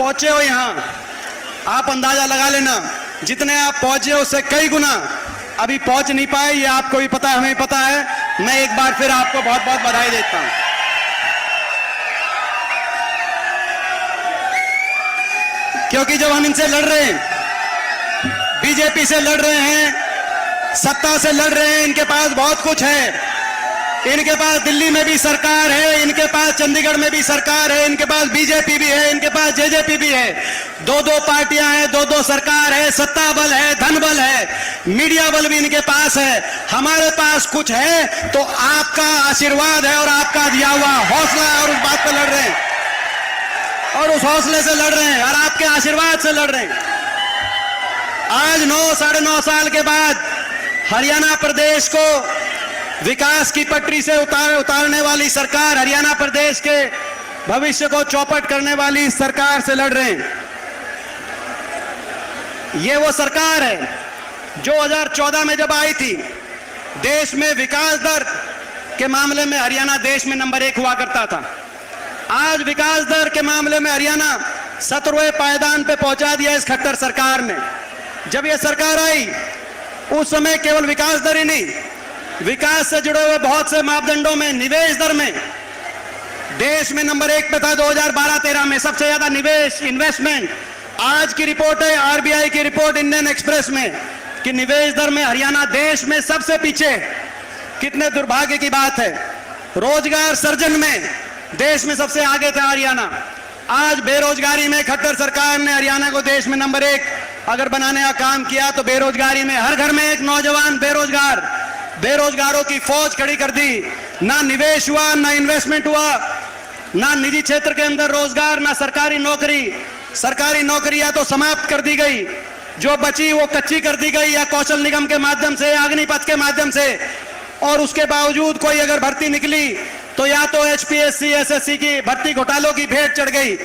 पहुंचे हो यहाँ, आप अंदाजा लगा लेना, जितने आप पहुंचे हो उससे कई गुना अभी पहुंच नहीं पाए। ये आपको भी पता है, हमें पता है। मैं एक बार फिर आपको बहुत बहुत बधाई देता हूं। क्योंकि जब हम इनसे लड़ रहे हैं, बीजेपी से लड़ रहे हैं, सत्ता से लड़ रहे हैं, इनके पास बहुत कुछ है। इनके पास दिल्ली में भी सरकार है, इनके पास चंडीगढ़ में भी सरकार है, इनके पास बीजेपी भी है, इनके पास जेजेपी भी है। दो दो पार्टियां हैं, दो दो सरकार है, सत्ता बल है, धन बल है, मीडिया बल भी इनके पास है। हमारे पास कुछ है तो आपका आशीर्वाद है और आपका दिया हुआ हौसला है, और उस बात पर लड़ रहे हैं, और उस हौसले से लड़ रहे हैं, और आपके आशीर्वाद से लड़ रहे हैं। आज 9-9.5 साल के बाद हरियाणा प्रदेश को विकास की पटरी से उतारने वाली सरकार, हरियाणा प्रदेश के भविष्य को चौपट करने वाली सरकार से लड़ रहे हैं। ये वो सरकार है जो 2014 में जब आई थी, देश में विकास दर के मामले में हरियाणा देश में नंबर 1 हुआ करता था। आज विकास दर के मामले में हरियाणा 17वें पायदान पे पहुंचा दिया इस खट्टर सरकार ने। जब यह सरकार आई उस समय केवल विकास दर ही नहीं, विकास से जुड़े हुए बहुत से मापदंडों में, निवेश दर में देश में नंबर 1 पे था। 2012-13 में सबसे ज्यादा निवेश, इन्वेस्टमेंट। आज की रिपोर्ट है, आरबीआई की रिपोर्ट इंडियन एक्सप्रेस में, कि निवेश दर में हरियाणा देश में सबसे पीछे। कितने दुर्भाग्य की बात है। रोजगार सृजन में देश में सबसे आगे था हरियाणा। आज बेरोजगारी में खट्टर सरकार ने हरियाणा को देश में नंबर 1 अगर बनाने का काम किया, तो बेरोजगारी में हर घर में एक नौजवान बेरोजगार, बेरोजगारों की फौज खड़ी कर दी। ना निवेश हुआ, ना इन्वेस्टमेंट हुआ, ना निजी क्षेत्र के अंदर रोजगार, ना सरकारी नौकरी। सरकारी नौकरियां तो समाप्त कर दी गई, जो बची वो कच्ची कर दी गई, या कौशल निगम के माध्यम से, अग्निपथ के माध्यम से। और उसके बावजूद कोई अगर भर्ती निकली तो या तो एचपीएससी, एसएससी की भर्ती घोटालों की भेंट चढ़ गई,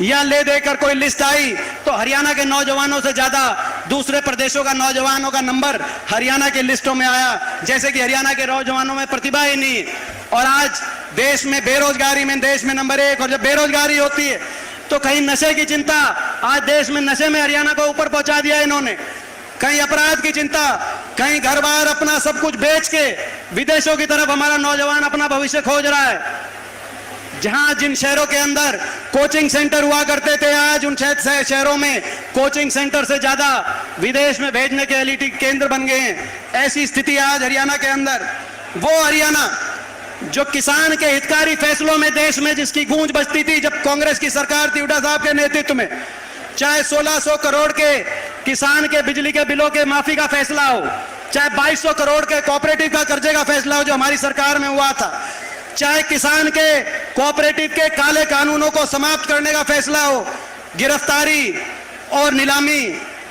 या ले देकर कोई लिस्ट आई तो हरियाणा के नौजवानों से ज्यादा दूसरे प्रदेशों का नौजवानों का नंबर हरियाणा की लिस्टों में आया, जैसे कि हरियाणा के नौजवानों में प्रतिभा ही नहीं। और आज देश में बेरोजगारी में देश में नंबर 1। और जब बेरोजगारी होती है तो कहीं नशे की चिंता, आज देश में नशे में हरियाणा को ऊपर पहुंचा दिया इन्होंने। कहीं अपराध की चिंता, कहीं घर बार अपना सब कुछ बेच के विदेशों की तरफ हमारा नौजवान अपना भविष्य खोज रहा है। जहां जिन शहरों के अंदर कोचिंग सेंटर हुआ करते थे, आज उन शहरों में कोचिंग सेंटर से ज्यादा विदेश में भेजने के एलिट केंद्र बन गए हैं। ऐसी स्थिति आज हरियाणा के अंदर। वो हरियाणा जो किसान के हितकारी फैसलों में देश में जिसकी गूंज बजती थी जब कांग्रेस की सरकार थी हुड्डा साहब के नेतृत्व में, चाहे 1600 करोड़ के किसान के बिजली के बिलों के माफी का फैसला हो, चाहे 2200 करोड़ के कोऑपरेटिव का कर्जे का फैसला हो जो हमारी सरकार में हुआ था, चाहे किसान के कोऑपरेटिव के काले कानूनों को समाप्त करने का फैसला हो, गिरफ्तारी और नीलामी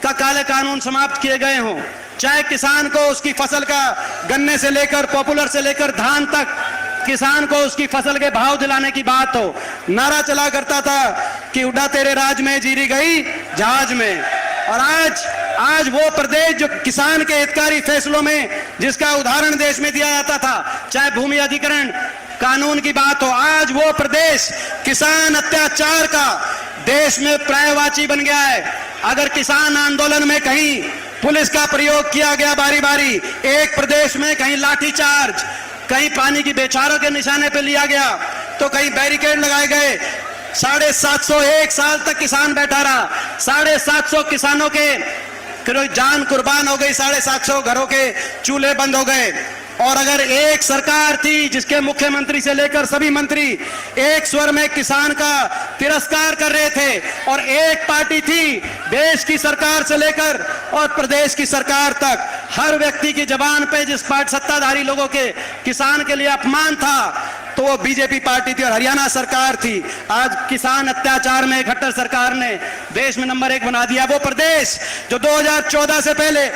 का काले कानून समाप्त किए गए हों, चाहे किसान को उसकी फसल का, गन्ने से लेकर पॉपुलर से लेकर धान तक किसान को उसकी फसल के भाव दिलाने की बात हो। नारा चला करता था कि हुड्डा तेरे राज में जीरी गई जहाज में। और आज वो प्रदेश जो किसान के हितकारी फैसलों में जिसका उदाहरण देश में दिया जाता था, चाहे भूमि अधिग्रहण कानून की बात हो, आज वो प्रदेश किसान अत्याचार का देश में पर्यायवाची बन गया है। अगर किसान आंदोलन में कहीं पुलिस का प्रयोग किया गया बारी बारी, एक प्रदेश में कहीं लाठीचार्ज, कहीं पानी की बौछारों के निशाने पे लिया गया, तो कहीं बैरिकेड लगाए गए। 750 एक साल तक किसान बैठा रहा, 750 किसानों के जान कुर्बान हो गई, 750 घरों के चूल्हे बंद हो गए। और अगर एक सरकार थी जिसके मुख्यमंत्री से लेकर सभी मंत्री एक स्वर में किसान का तिरस्कार कर रहे थे, और एक पार्टी थी देश की सरकार से लेकर और प्रदेश की सरकार तक हर व्यक्ति की जबान पे जिस पार्टी सत्ताधारी लोगों के किसान के लिए अपमान था, तो वो बीजेपी पार्टी थी और हरियाणा सरकार थी। आज किसान अत्याचार में खट्टर सरकार ने देश में नंबर 1 बना दिया। वो प्रदेश जो 2014 से पहले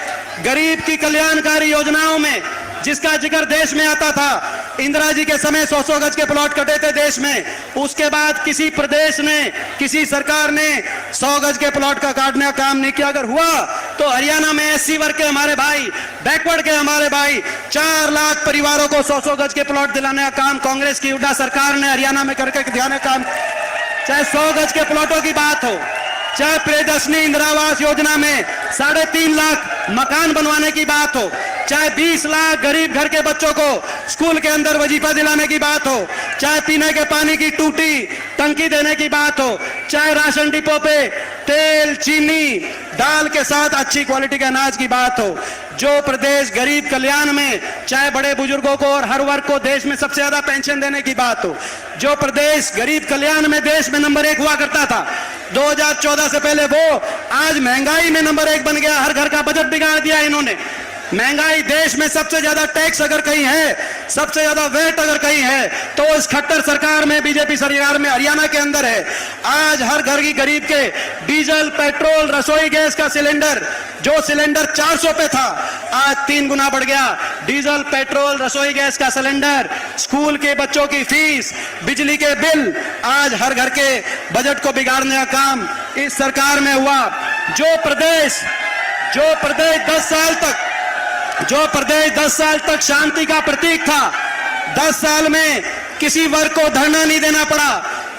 गरीब की कल्याणकारी योजनाओं में जिसका जिक्र देश में आता था, इंदिरा जी के समय 100-100 गज के प्लॉट कटे थे देश में, उसके बाद किसी प्रदेश ने, किसी सरकार ने 100 गज के प्लॉट का काटने का काम नहीं किया। अगर हुआ तो हरियाणा में एससी वर्ग के हमारे भाई, बैकवर्ड के हमारे भाई, 4 लाख परिवारों को 100-100 गज के प्लॉट दिलाने का काम कांग्रेस की हुड्डा सरकार ने हरियाणा में करके दिलाने का काम। चाहे 100 गज के प्लॉटों की बात हो, चाहे प्रियदर्शनी इंदिरा आवास योजना में 3.5 लाख मकान बनवाने की बात हो, चाहे 20 लाख गरीब घर के बच्चों को स्कूल के अंदर वजीफा दिलाने की बात हो, चाहे पीने के पानी की टूटी टंकी देने की बात हो, चाहे राशन डिपो पे तेल चीनी दाल के साथ अच्छी क्वालिटी के अनाज की बात हो, जो प्रदेश गरीब कल्याण में चाहे बड़े बुजुर्गों को और हर वर्ग को देश में सबसे ज्यादा पेंशन देने की बात हो, जो प्रदेश गरीब कल्याण में देश में नंबर 1 हुआ करता था 2014 से पहले, वो आज महंगाई में नंबर 1 बन गया। हर घर का बजट बिगाड़ दिया इन्होंने। महंगाई देश में सबसे ज्यादा टैक्स अगर कहीं है, सबसे ज्यादा वेट अगर कहीं है तो इस खट्टर सरकार में, बीजेपी सरकार में हरियाणा के अंदर है। आज हर घर की गरीब के डीजल पेट्रोल रसोई गैस का सिलेंडर, जो सिलेंडर 400 पे था आज 3 गुना बढ़ गया। डीजल पेट्रोल रसोई गैस का सिलेंडर, स्कूल के बच्चों की फीस, बिजली के बिल, आज हर घर के बजट को बिगाड़ने का काम इस सरकार में हुआ। जो प्रदेश 10 साल तक शांति का प्रतीक था, 10 साल में किसी वर्ग को धरना नहीं देना पड़ा,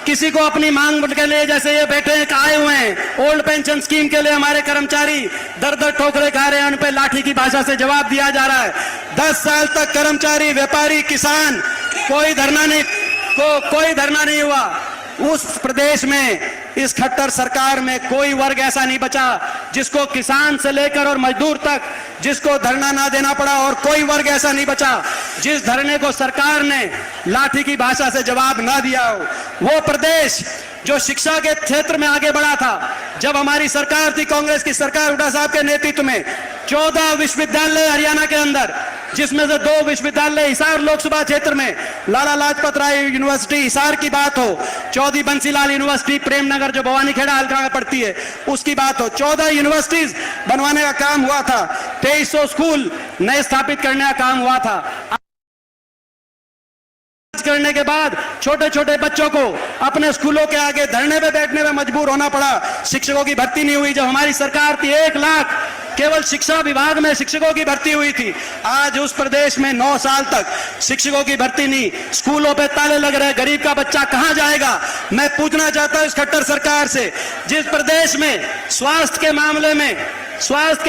किसी को अपनी मांग के लिए, जैसे ये बैठे आए हुए हैं ओल्ड पेंशन स्कीम के लिए हमारे कर्मचारी दर ठोकरे खा रहे हैं, उन पे लाठी की भाषा से जवाब दिया जा रहा है। 10 साल तक कर्मचारी, व्यापारी, किसान कोई धरना नहीं हुआ। उस प्रदेश में, इस खट्टर सरकार में कोई वर्ग ऐसा नहीं बचा जिसको, किसान से लेकर और मजदूर तक, जिसको धरना ना देना पड़ा, और कोई वर्ग ऐसा नहीं बचा जिस धरने को सरकार ने लाठी की भाषा से जवाब ना दिया हो। वो प्रदेश जो शिक्षा के क्षेत्र में आगे बढ़ा था, जब हमारी सरकार थी, कांग्रेस की सरकार, हुड्डा साहब के नेतृत्व में 14 विश्वविद्यालय हरियाणा के अंदर, जिसमें से 2 विश्वविद्यालय हिसार लोकसभा क्षेत्र में, लाला लाजपत राय यूनिवर्सिटी हिसार की बात हो, चौधरी बंसीलाल यूनिवर्सिटी प्रेमनगर जो भवानीखेड़ा हल्का में पड़ती है उसकी बात हो, 14 यूनिवर्सिटीज बनवाने का काम हुआ था, 2300 स्कूल नए स्थापित करने का काम हुआ था। करने के बाद छोटे छोटे बच्चों को अपने स्कूलों के आगे धरने पे बैठने में मजबूर होना पड़ा। शिक्षकों की भर्ती नहीं हुई। जब हमारी सरकार थी 1 लाख केवल शिक्षा विभाग में शिक्षकों की भर्ती हुई थी। आज उस प्रदेश में 9 साल तक शिक्षकों की भर्ती नहीं, स्कूलों पे ताले लग रहे, गरीब का बच्चा कहां जाएगा। मैं पूछना चाहता हूं इस खट्टर सरकार से, जिस प्रदेश में स्वास्थ्य के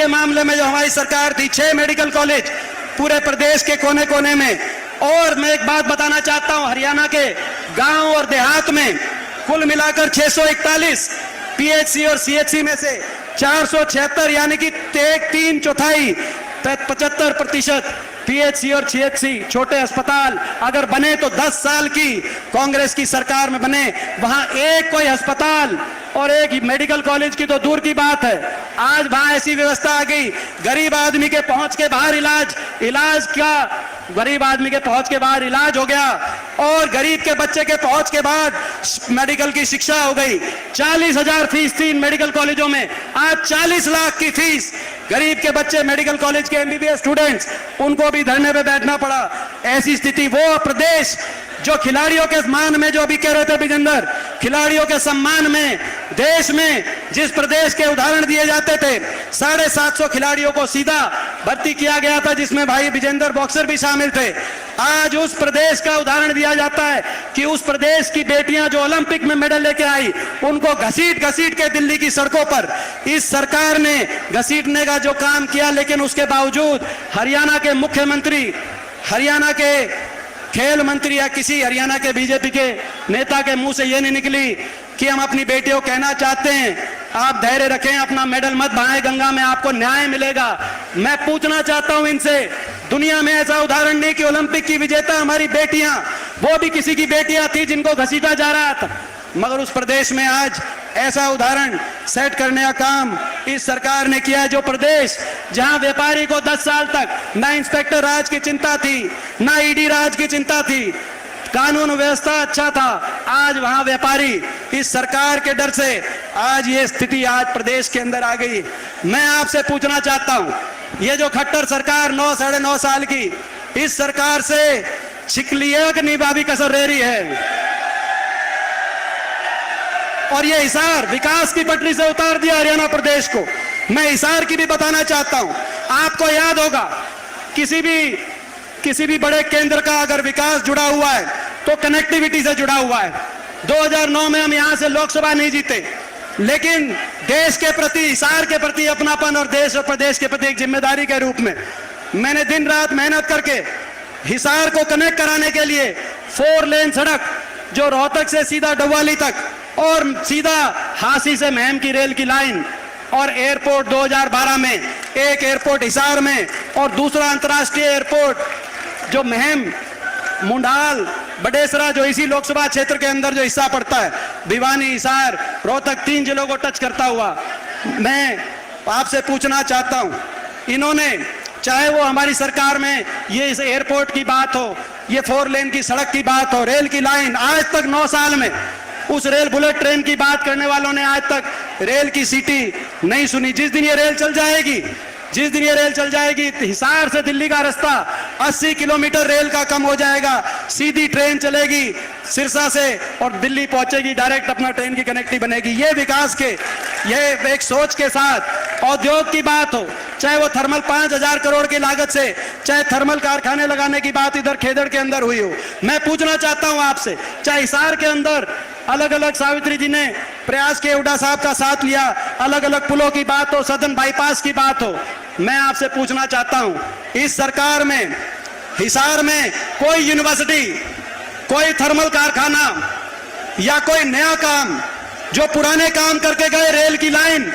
मामले में जो हमारी सरकार थी, 6 मेडिकल कॉलेज पूरे प्रदेश के कोने कोने में। और मैं एक बात बताना चाहता हूं, हरियाणा के गांव और देहात में कुल मिलाकर 641 पीएचसी और सीएचसी में से 476 यानी कि 3/4 75% पीएचसी और सीएचसी छोटे अस्पताल अगर बने तो 10 साल की कांग्रेस की सरकार में बने। वहां एक कोई अस्पताल और एक मेडिकल कॉलेज की तो दूर की बात है, आज वहां ऐसी व्यवस्था आ गई, गरीब आदमी के पहुंच के बाहर गरीब आदमी के पहुंच के बाहर इलाज हो गया, और गरीब के बच्चे के पहुंच के बाद मेडिकल की शिक्षा हो गई। 40,000 फीस थी इन मेडिकल कॉलेजों में, आज 40 लाख की फीस। गरीब के बच्चे मेडिकल कॉलेज के एमबीबीएस स्टूडेंट्स, उनको भी धरने पे बैठना पड़ा। ऐसी स्थिति, वो प्रदेश जो खिलाड़ियों के सम्मान में, जो अभी कह रहे थे विजेंद्र, खिलाड़ियों के सम्मान में देश में जिस प्रदेश के उदाहरण दिए जाते थे, 750 खिलाड़ियों को सीधा भर्ती किया गया था, जिसमें भाई विजेंद्र बॉक्सर भी शामिल थे। आज उस प्रदेश का उदाहरण दिया जाता है कि उस प्रदेश की बेटियां जो ओलंपिक में मेडल लेके आई, उनको घसीट घसीट के दिल्ली की सड़कों पर इस सरकार ने घसीटने का जो काम किया, लेकिन उसके बावजूद हरियाणा के मुख्यमंत्री, हरियाणा के खेल मंत्री या किसी हरियाणा के बीजेपी के नेता के मुंह से ये नहीं निकली कि हम अपनी बेटियों को कहना चाहते हैं आप धैर्य रखें, अपना मेडल मत बहाएं, गंगा में आपको न्याय मिलेगा। मैं पूछना चाहता हूं इनसे, दुनिया में ऐसा उदाहरण नहीं कि ओलंपिक की विजेता हमारी बेटियां, वो भी किसी की बेटियां थी जिनको घसीटा जा रहा था, मगर उस प्रदेश में आज ऐसा उदाहरण सेट करने का काम इस सरकार ने किया है। जो प्रदेश जहां व्यापारी को 10 साल तक ना इंस्पेक्टर राज की चिंता थी, ना ईडी राज की चिंता थी, कानून व्यवस्था अच्छा था, आज वहां व्यापारी इस सरकार के डर से आज ये स्थिति आज प्रदेश के अंदर आ गई। मैं आपसे पूछना चाहता हूं, ये जो खट्टर सरकार 9 साढ़े 9 साल की, इस सरकार से छिकलिया की निभावी कसर रह रही है, और ये हिसार विकास की पटरी से उतार दिया हरियाणा प्रदेश को। मैं हिसार की भी बताना चाहता हूं, आपको याद होगा किसी भी बड़े केंद्र का अगर विकास जुड़ा हुआ है तो कनेक्टिविटी से जुड़ा हुआ है। 2009 में हम यहां से लोकसभा नहीं जीते, लेकिन देश के प्रति, हिसार के प्रति अपनापन और देश और प्रदेश के प्रति एक जिम्मेदारी के रूप में मैंने दिन रात मेहनत करके हिसार को कनेक्ट कराने के लिए 4 लेन सड़क जो रोहतक से सीधा डबवाली तक और सीधा हांसी से महम की रेल की लाइन और एयरपोर्ट 2012 में, एक एयरपोर्ट हिसार में और दूसरा अंतर्राष्ट्रीय एयरपोर्ट जो महम, मुंडाल, बडेसरा जो इसी लोकसभा क्षेत्र के अंदर जो हिस्सा पड़ता है, भिवानी, हिसार, रोहतक, 3 जिलों को टच करता हुआ, मैं आपसे पूछना चाहता हूं, इन्होंने चाहे वो हमारी सरकार में ये इस एयरपोर्ट की बात हो, ये 4 लेन की सड़क की बात हो, रेल की लाइन, आज तक 9 साल में उस रेल बुलेट ट्रेन की बात करने वालों ने आज तक रेल की सीटी नहीं सुनी। जिस दिन ये रेल चल जाएगी, जिस दिन ये रेल चल जाएगी, हिसार से दिल्ली का रास्ता 80 किलोमीटर रेल का कम हो जाएगा, सीधी ट्रेन चलेगी सिरसा से और दिल्ली पहुंचेगी, डायरेक्ट अपना ट्रेन की कनेक्टिविटी बनेगी। ये विकास के, ये एक सोच के साथ उद्योग की बात हो, चाहे वो थर्मल 5000 करोड़ की लागत से, चाहे थर्मल कारखाने लगाने की बात इधर खेदड़ के अंदर हुई हो, मैं पूछना चाहता हूं आपसे, चाहे हिसार के अंदर अलग अलग सावित्री जी ने प्रयास के हुड्डा साहब का साथ लिया, अलग अलग पुलों की बात हो, सदन बाईपास की बात हो, मैं आपसे पूछना चाहता हूं, इस सरकार में हिसार में कोई यूनिवर्सिटी, कोई थर्मल कारखाना या कोई नया काम, जो पुराने काम करके गए, रेल की लाइन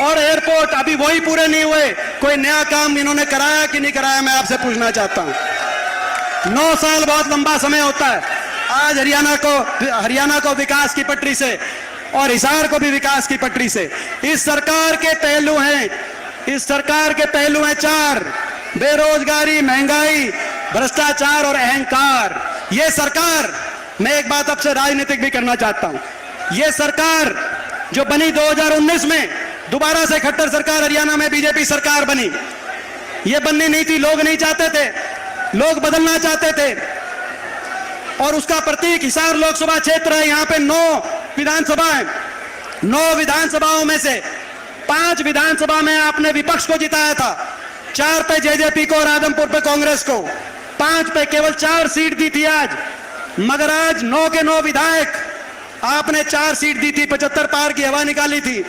और एयरपोर्ट अभी वही पूरे नहीं हुए, कोई नया काम इन्होंने कराया कि नहीं कराया, मैं आपसे पूछना चाहता हूं। 9 साल बहुत लंबा समय होता है। आज हरियाणा को विकास की पटरी से और हिसार को भी विकास की पटरी से, इस सरकार के पहलू हैं, इस सरकार के पहलू हैं 4: बेरोजगारी, महंगाई, भ्रष्टाचार और अहंकार। ये सरकार, मैं एक बात आपसे राजनीतिक भी करना चाहता हूं, ये सरकार जो बनी 2019 में, दोबारा से खट्टर सरकार हरियाणा में बीजेपी सरकार बनी, ये बननी नहीं थी, लोग नहीं चाहते थे, लोग बदलना चाहते थे और उसका प्रतीक हिसार लोकसभा क्षेत्र है। यहाँ पे 9 विधानसभाएं, 9 विधानसभाओं में से 5 विधानसभा में आपने विपक्ष को जिताया था, 4 पे जेजेपी को और आदमपुर पे कांग्रेस को, 5 पे केवल 4 सीट दी थी आज, मगर आज 9 के 9 विधायक आपने 4 सीट दी थी, 75 पार की हवा निकाली थी,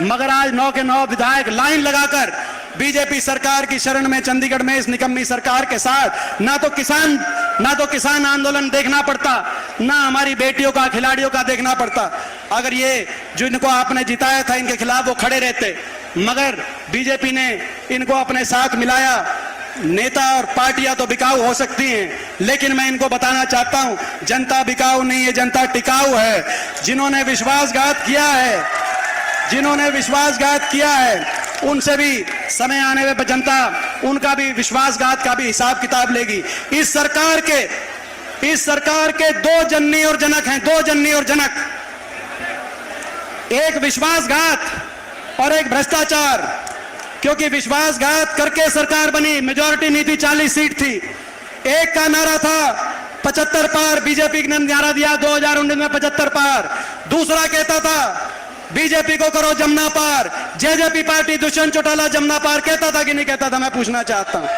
मगर आज 9 के 9 विधायक लाइन लगाकर बीजेपी सरकार की शरण में चंडीगढ़ में इस निकम्मी सरकार के साथ, ना तो किसान आंदोलन देखना पड़ता, ना हमारी बेटियों का, खिलाड़ियों का देखना पड़ता। अगर ये जिनको आपने जिताया था इनके खिलाफ वो खड़े रहते, मगर बीजेपी ने इनको अपने साथ मिलाया। नेता और पार्टियां तो बिकाऊ हो सकती हैं, लेकिन मैं इनको बताना चाहता हूं, जनता बिकाऊ नहीं है, जनता टिकाऊ है। जिन्होंने विश्वासघात किया है, जिन्होंने विश्वासघात किया है, उनसे भी समय आने में जनता उनका भी विश्वासघात का भी हिसाब किताब लेगी। इस सरकार के 2 जननी और जनक हैं, 2 जननी और जनक, एक विश्वासघात और एक भ्रष्टाचार। क्योंकि विश्वासघात करके सरकार बनी, मेजॉरिटी नहीं थी, 40 सीट थी, एक का नारा था 75 पार, बीजेपी ने नारा दिया 2019 में 75 पार, दूसरा कहता था बीजेपी को करो जमुना पार, जेजेपी पार्टी दुष्यंत चौटाला जमुना पार कहता था कि नहीं कहता था, मैं पूछना चाहता हूं।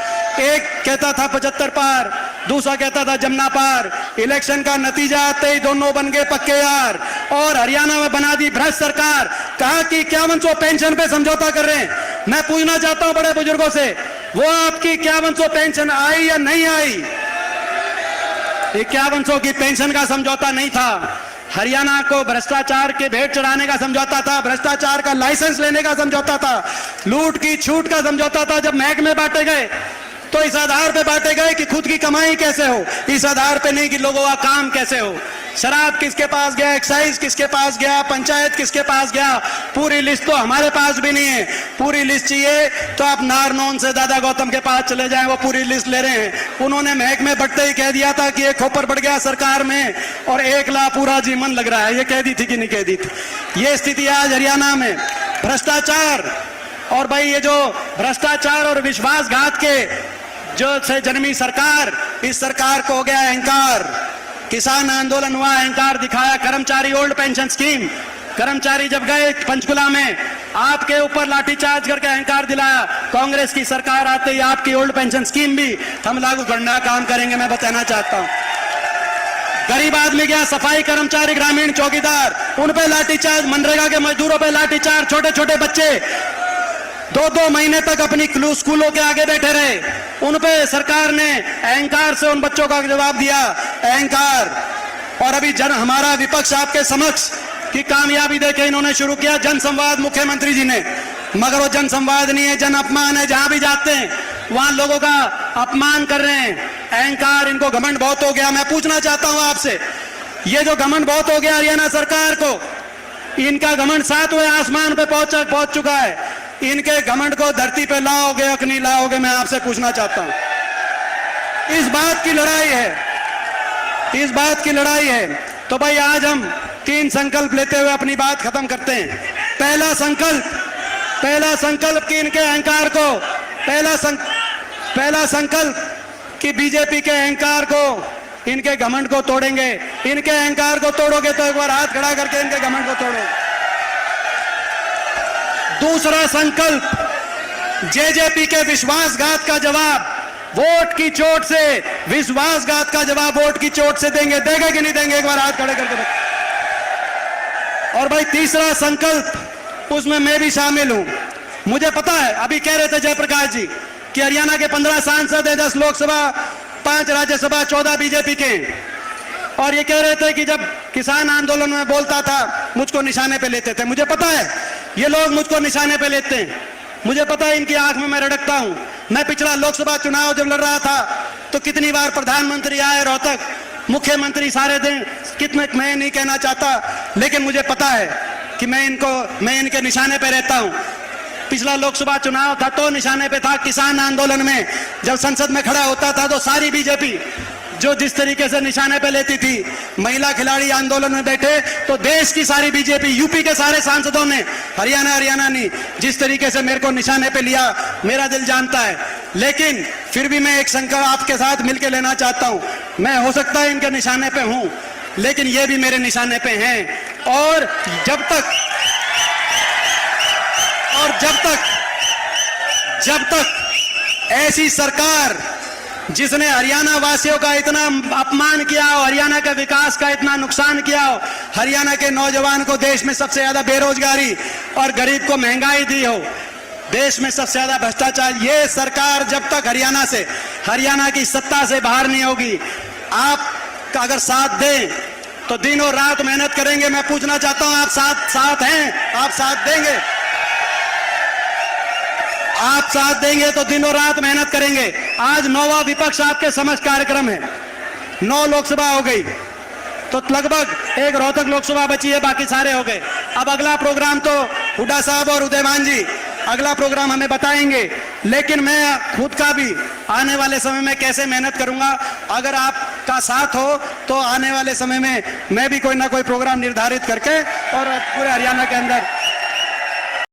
एक कहता था 75 पार, दूसरा कहता था जमुना पार। इलेक्शन का नतीजा आते ही दोनों बन गए पक्के यार और हरियाणा में बना दी भ्रष्ट सरकार। कहा कि 5100 पेंशन पे समझौता कर रहे हैं। मैं पूछना चाहता हूं बड़े बुजुर्गों से, वो आपकी 5100 पेंशन आई या नहीं आई? 5100 की पेंशन का समझौता नहीं था, हरियाणा को भ्रष्टाचार के भेंट चढ़ाने का समझौता था, भ्रष्टाचार का लाइसेंस लेने का समझौता था, लूट की छूट का समझौता था। जब महकमे बांटे गए तो इस आधार पे बांटे गए कि खुद की कमाई कैसे हो, इस आधार पे नहीं कि लोगों का काम कैसे हो। शराब किसके पास गया, एक्साइज किसके पास गया, पंचायत किसके पास गया, पूरी लिस्ट तो हमारे पास भी नहीं है। पूरी लिस्ट चाहिए तो आप नारनौन से दादा गौतम के पास चले जाएं, वो पूरी लिस्ट ले रहे हैं। उन्होंने महकमे बढ़ते ही कह दिया था कि एक खोपर बढ़ गया सरकार में और 1 लाख पूरा जीवन लग रहा है। ये कह दी थी कि नहीं कह दी थी? ये स्थिति आज हरियाणा में भ्रष्टाचार, और भाई ये जो भ्रष्टाचार और विश्वासघात के जो से जन्मी सरकार, इस सरकार को हो गया अहंकार। किसान आंदोलन हुआ, अहंकार दिखाया। कर्मचारी ओल्ड पेंशन स्कीम, कर्मचारी जब गए पंचकुला में आपके ऊपर लाठीचार्ज करके अहंकार दिलाया। कांग्रेस की सरकार आते ही आपकी ओल्ड पेंशन स्कीम भी हम लागू करने का काम करेंगे, मैं बताना चाहता हूं। गरीब आदमी गया, सफाई कर्मचारी, ग्रामीण चौकीदार, उन पे लाठीचार्ज, मनरेगा के मजदूरों पे लाठीचार्ज, छोटे छोटे बच्चे 2-2 महीने तक अपनी स्कूलों के आगे बैठे रहे, उन पे सरकार ने अहंकार से उन बच्चों का जवाब दिया, अहंकार। और अभी हमारा विपक्ष आपके समक्ष की कामयाबी देखे इन्होंने शुरू किया जन संवाद मुख्यमंत्री जी ने, मगर वो जन संवाद नहीं है, जन अपमान है। जहां भी जाते हैं वहां लोगों का अपमान कर रहे हैं, अहंकार, इनको घमंड बहुत हो गया। मैं पूछना चाहता हूं आपसे, ये जो घमंड बहुत हो गया हरियाणा सरकार को, इनका घमंड 7वें आसमान पे पहुंच चुका है, इनके घमंड को धरती पे लाओगे या नहीं लाओगे, मैं आपसे पूछना चाहता हूं। इस बात की लड़ाई है, इस बात की लड़ाई है। तो भाई आज हम 3 संकल्प लेते हुए अपनी बात खत्म करते हैं। पहला संकल्प कि इनके अहंकार को, पहला संकल्प कि बीजेपी के अहंकार को, इनके घमंड को तोड़ेंगे। इनके अहंकार को तोड़ोगे तो एक बार हाथ खड़ा करके इनके घमंड को तोड़ो। दूसरा संकल्प, जेजेपी के विश्वासघात का जवाब वोट की चोट से, विश्वासघात का जवाब वोट की चोट से देंगे। देंगे कि नहीं देंगे, एक बार हाथ खड़े करके। और भाई तीसरा संकल्प, उसमें मैं भी शामिल हूं। मुझे पता है, अभी कह रहे थे जयप्रकाश जी कि हरियाणा के 15 सांसद है, 10 लोकसभा, 5 राज्यसभा, 14 बीजेपी के। और ये कह रहे थे कि जब किसान आंदोलन में बोलता था मुझको निशाने पे लेते थे। मुझे पता है ये लोग मुझको निशाने पे लेते हैं, मुझे पता है इनकी आंख में मैं रड़कता हूं। मैं पिछला लोकसभा चुनाव जब लड़ रहा था तो कितनी बार प्रधानमंत्री आए रोहतक, मुख्यमंत्री सारे दिन, कितने, मैं नहीं कहना चाहता, लेकिन मुझे पता है कि मैं इनके निशाने पे रहता हूं। पिछला लोकसभा चुनाव था तो निशाने पे था। किसान आंदोलन में जब संसद में खड़ा होता था तो सारी बीजेपी जो जिस तरीके से निशाने पे लेती थी, महिला खिलाड़ी आंदोलन में बैठे तो देश की सारी बीजेपी, यूपी के सारे सांसदों ने, हरियाणा नहीं, जिस तरीके से मेरे को निशाने पे लिया, मेरा दिल जानता है। लेकिन फिर भी मैं एक संकल्प आपके साथ मिलकर लेना चाहता हूं। मैं हो सकता है इनके निशाने पे हूं, लेकिन ये भी मेरे निशाने पे हैं। और जब तक ऐसी सरकार जिसने हरियाणा वासियों का इतना अपमान किया हो, हरियाणा के विकास का इतना नुकसान किया हो, हरियाणा के नौजवान को देश में सबसे ज्यादा बेरोजगारी और गरीब को महंगाई दी हो, देश में सबसे ज्यादा भ्रष्टाचार, ये सरकार जब तक हरियाणा की सत्ता से बाहर नहीं होगी, आप अगर साथ दें तो दिनों रात मेहनत करेंगे। मैं पूछना चाहता हूं, आप साथ हैं? आप साथ देंगे? आप साथ देंगे तो दिनों रात मेहनत करेंगे। आज 9वां विपक्ष आपके समक्ष कार्यक्रम है, 9 लोकसभा हो गई, तो लगभग एक रोहतक लोकसभा बची है, बाकी सारे हो गए। अब अगला प्रोग्राम तो हुड्डा साहब और उदयमान जी अगला प्रोग्राम हमें बताएंगे, लेकिन मैं खुद का भी आने वाले समय में कैसे मेहनत करूंगा, अगर आपका साथ हो तो आने वाले समय में मैं भी कोई ना कोई प्रोग्राम निर्धारित करके और पूरे हरियाणा के अंदर